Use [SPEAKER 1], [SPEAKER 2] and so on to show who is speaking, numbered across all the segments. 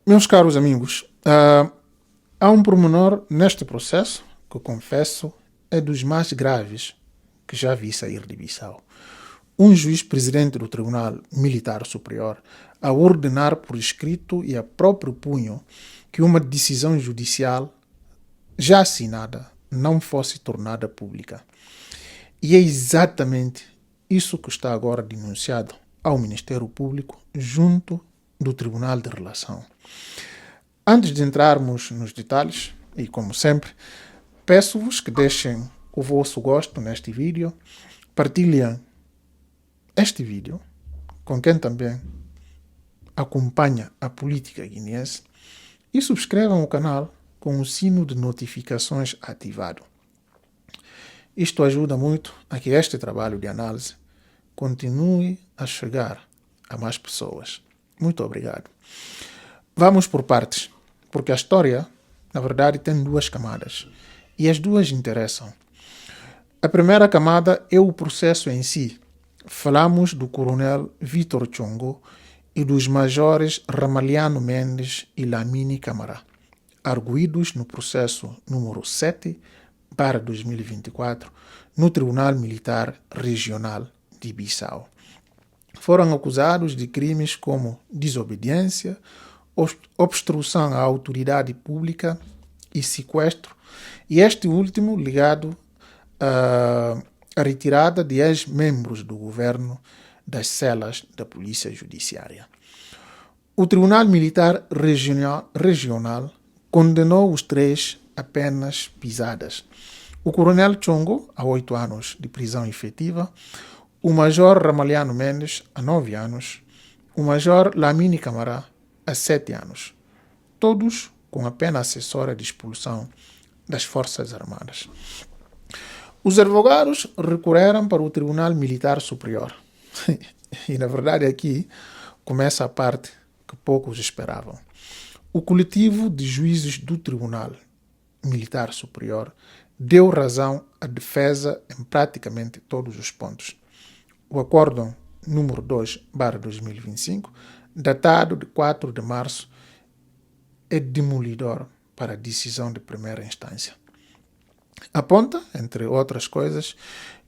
[SPEAKER 1] Meus caros amigos, há um pormenor neste processo que, confesso, é dos mais graves que já vi sair de Bissau. Um juiz-presidente do Tribunal Militar Superior a ordenar por escrito e a próprio punho que uma decisão judicial já assinada não fosse tornada pública. E é exatamente isso que está agora denunciado ao Ministério Público junto do Tribunal de Relação. Antes de entrarmos nos detalhes, e como sempre, peço-vos que deixem o vosso gosto neste vídeo, partilhem este vídeo com quem também acompanha a política guineense e subscrevam o canal com o sino de notificações ativado. Isto ajuda muito a que este trabalho de análise continue a chegar a mais pessoas. Muito obrigado. Vamos por partes, porque a história, na verdade, tem duas camadas e as duas interessam. A primeira camada é o processo em si. Falamos do coronel Vítor Chongo e dos majores Ramaliano Mendes e Lamine Camara, arguídos no processo número 7/2024 no Tribunal Militar Regional de Bissau. Foram acusados de crimes como desobediência, obstrução à autoridade pública e sequestro, e este último ligado à retirada de ex-membros do governo das celas da Polícia Judiciária. O Tribunal Militar Regional condenou os três a penas pisadas. O coronel Chongo a 8 anos de prisão efetiva, o major Ramaliano Mendes a 9 anos, o major Lamine Camara a 7 anos, todos com a pena acessória de expulsão das Forças Armadas. Os advogados recorreram para o Tribunal Militar Superior. E, na verdade, aqui começa a parte que poucos esperavam. O coletivo de juízes do Tribunal Militar Superior deu razão à defesa em praticamente todos os pontos. O acórdão número 2/2025, datado de 4 de março, é demolidor para a decisão de primeira instância. Aponta, entre outras coisas,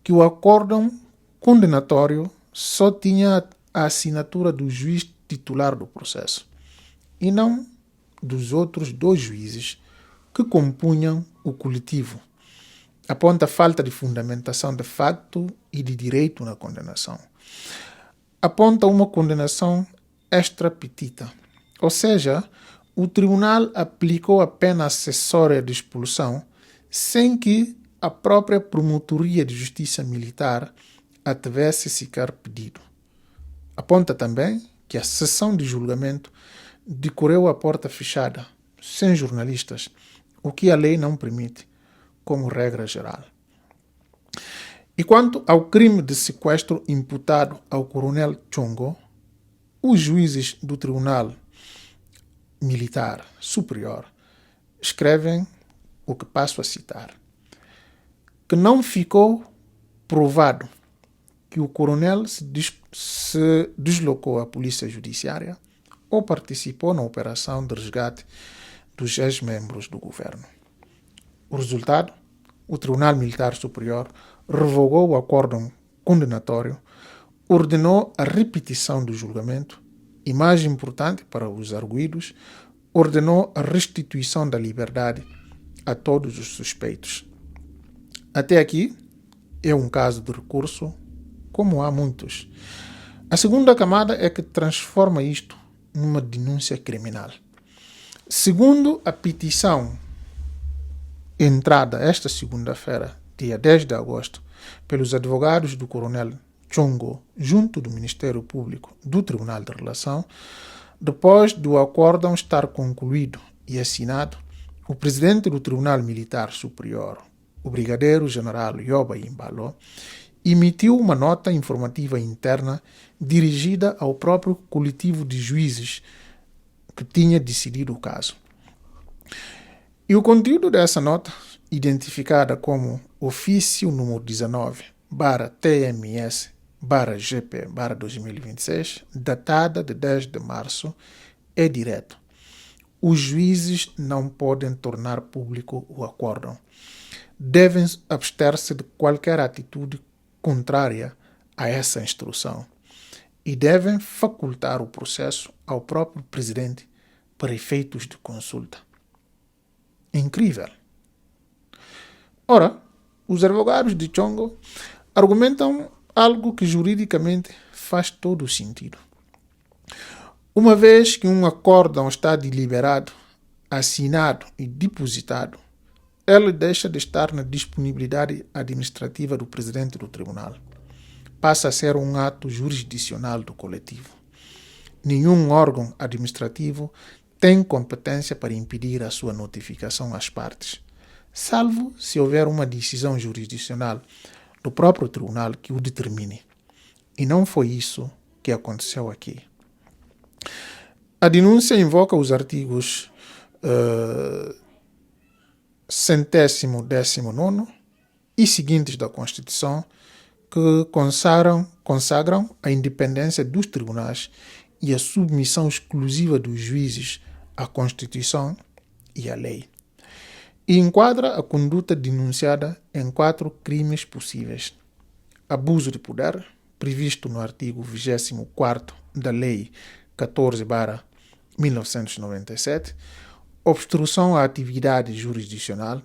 [SPEAKER 1] que o acórdão condenatório só tinha a assinatura do juiz titular do processo e não dos outros dois juízes que compunham o coletivo. Aponta falta de fundamentação de facto e de direito na condenação. Aponta uma condenação extra petita, ou seja, o tribunal aplicou a pena acessória de expulsão sem que a própria Promotoria de Justiça Militar a tivesse sequer pedido. Aponta também que a sessão de julgamento decorreu à porta fechada, sem jornalistas, o que a lei não permite, como regra geral. E quanto ao crime de sequestro imputado ao coronel Chongo, os juízes do Tribunal Militar Superior escrevem o que passo a citar: que não ficou provado que o coronel se deslocou à Polícia Judiciária ou participou na operação de resgate dos ex-membros do governo. O resultado? O Tribunal Militar Superior revogou o acórdão condenatório, ordenou a repetição do julgamento e, mais importante para os arguidos, ordenou a restituição da liberdade a todos os suspeitos. Até aqui é um caso de recurso, como há muitos. A segunda camada é que transforma isto numa denúncia criminal. Segundo a petição entrada esta segunda-feira, dia 10 de agosto, pelos advogados do coronel Chongo, junto do Ministério Público do Tribunal de Relação, depois do acórdão estar concluído e assinado, o presidente do Tribunal Militar Superior, o brigadeiro-general Yoba Imbalo, emitiu uma nota informativa interna dirigida ao próprio coletivo de juízes que tinha decidido o caso. E o conteúdo dessa nota, identificada como ofício número 19/TMS/GP/2026, datada de 10 de março, é direto. os juízes não podem tornar público o acórdão. Devem abster-se de qualquer atitude contrária a essa instrução e devem facultar o processo ao próprio presidente para efeitos de consulta. Incrível! Ora, os advogados de Chongo argumentam algo que juridicamente faz todo o sentido. Uma vez que um acórdão está deliberado, assinado e depositado, ele deixa de estar na disponibilidade administrativa do presidente do tribunal. Passa a ser um ato jurisdicional do coletivo. Nenhum órgão administrativo tem competência para impedir a sua notificação às partes, salvo se houver uma decisão jurisdicional do próprio tribunal que o determine. E não foi isso que aconteceu aqui. A denúncia invoca os artigos 119 e seguintes da Constituição, que consagram a independência dos tribunais e a submissão exclusiva dos juízes à Constituição e à lei. E enquadra a conduta denunciada em 4 crimes possíveis: abuso de poder, previsto no artigo 24º da Lei 14/1997, obstrução à atividade jurisdicional,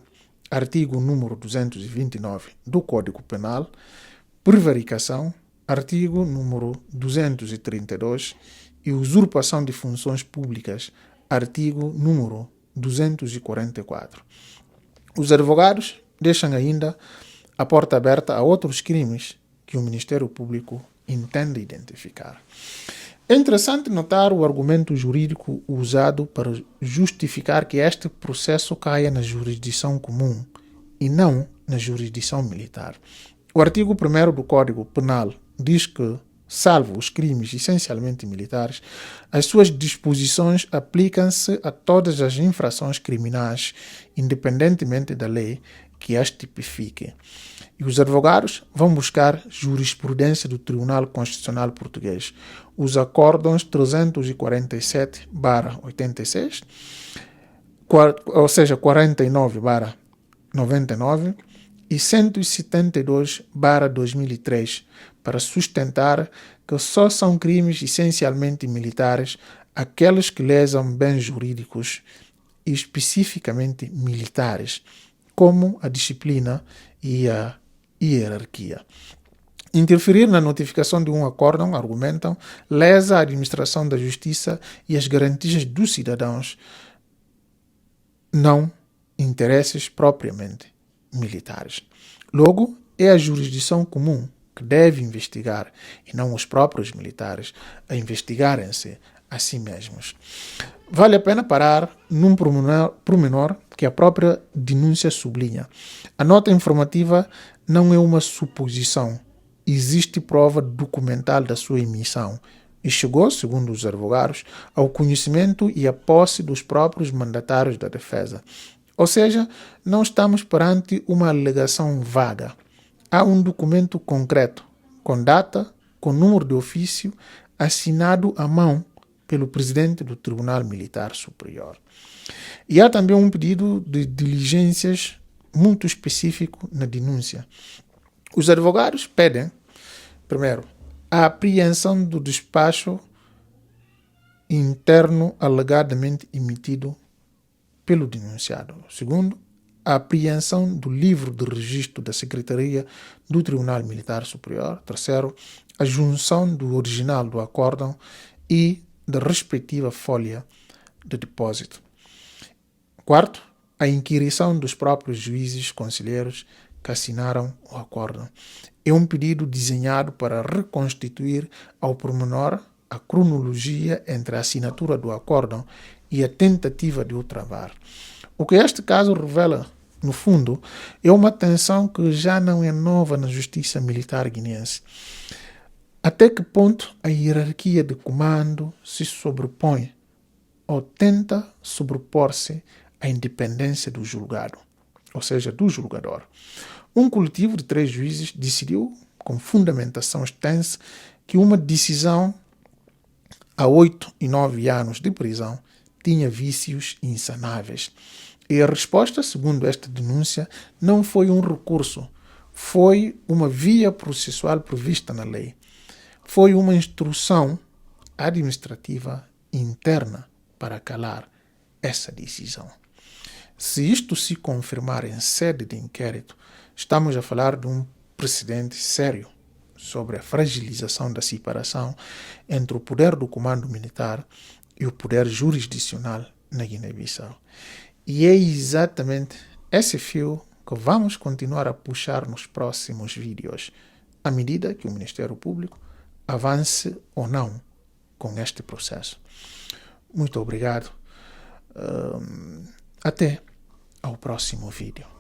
[SPEAKER 1] artigo número 229 do Código Penal, prevaricação, artigo número 232, e usurpação de funções públicas, artigo número 244. Os advogados deixam ainda a porta aberta a outros crimes que o Ministério Público entende identificar. É interessante notar o argumento jurídico usado para justificar que este processo caia na jurisdição comum e não na jurisdição militar. O artigo 1º do Código Penal diz que, salvo os crimes essencialmente militares, as suas disposições aplicam-se a todas as infrações criminais, independentemente da lei que as tipifique. E os advogados vão buscar jurisprudência do Tribunal Constitucional Português, os acórdãos 347/86, ou seja, 49/99 e 172/2003, para sustentar que só são crimes essencialmente militares aqueles que lesam bens jurídicos e especificamente militares, como a disciplina e a hierarquia. Interferir na notificação de um acórdão, argumentam, lesa a administração da justiça e as garantias dos cidadãos, não interesses propriamente militares. Logo, é a jurisdição comum que deve investigar e não os próprios militares a investigarem-se a si mesmos. Vale a pena parar num pormenor que a própria denúncia sublinha. A nota informativa não é uma suposição. Existe prova documental da sua emissão e chegou, segundo os advogados, ao conhecimento e à posse dos próprios mandatários da defesa. Ou seja, não estamos perante uma alegação vaga. Há um documento concreto, com data, com número de ofício, assinado à mão pelo presidente do Tribunal Militar Superior. E há também um pedido de diligências muito específico na denúncia. Os advogados pedem, primeiro, a apreensão do despacho interno alegadamente emitido pelo denunciado. Segundo, a apreensão do livro de registro da Secretaria do Tribunal Militar Superior. Terceiro, a junção do original do acórdão e da respectiva folha de depósito. Quarto, a inquirição dos próprios juízes conselheiros que assinaram o acórdão. É um pedido desenhado para reconstituir ao pormenor a cronologia entre a assinatura do acórdão e a tentativa de o travar. O que este caso revela, no fundo, é uma tensão que já não é nova na justiça militar guineense. Até que ponto a hierarquia de comando se sobrepõe ou tenta sobrepor-se à independência do julgado, ou seja, do julgador. Um coletivo de 3 juízes decidiu, com fundamentação extensa, que uma decisão a 8 e 9 anos de prisão tinha vícios insanáveis. E a resposta, segundo esta denúncia, não foi um recurso, foi uma via processual prevista na lei. Foi uma instrução administrativa interna para calar essa decisão. Se isto se confirmar em sede de inquérito, estamos a falar de um precedente sério sobre a fragilização da separação entre o poder do comando militar e o poder jurisdicional na Guiné-Bissau. E é exatamente esse fio que vamos continuar a puxar nos próximos vídeos, à medida que o Ministério Público avance ou não com este processo. Muito obrigado. Até ao próximo vídeo.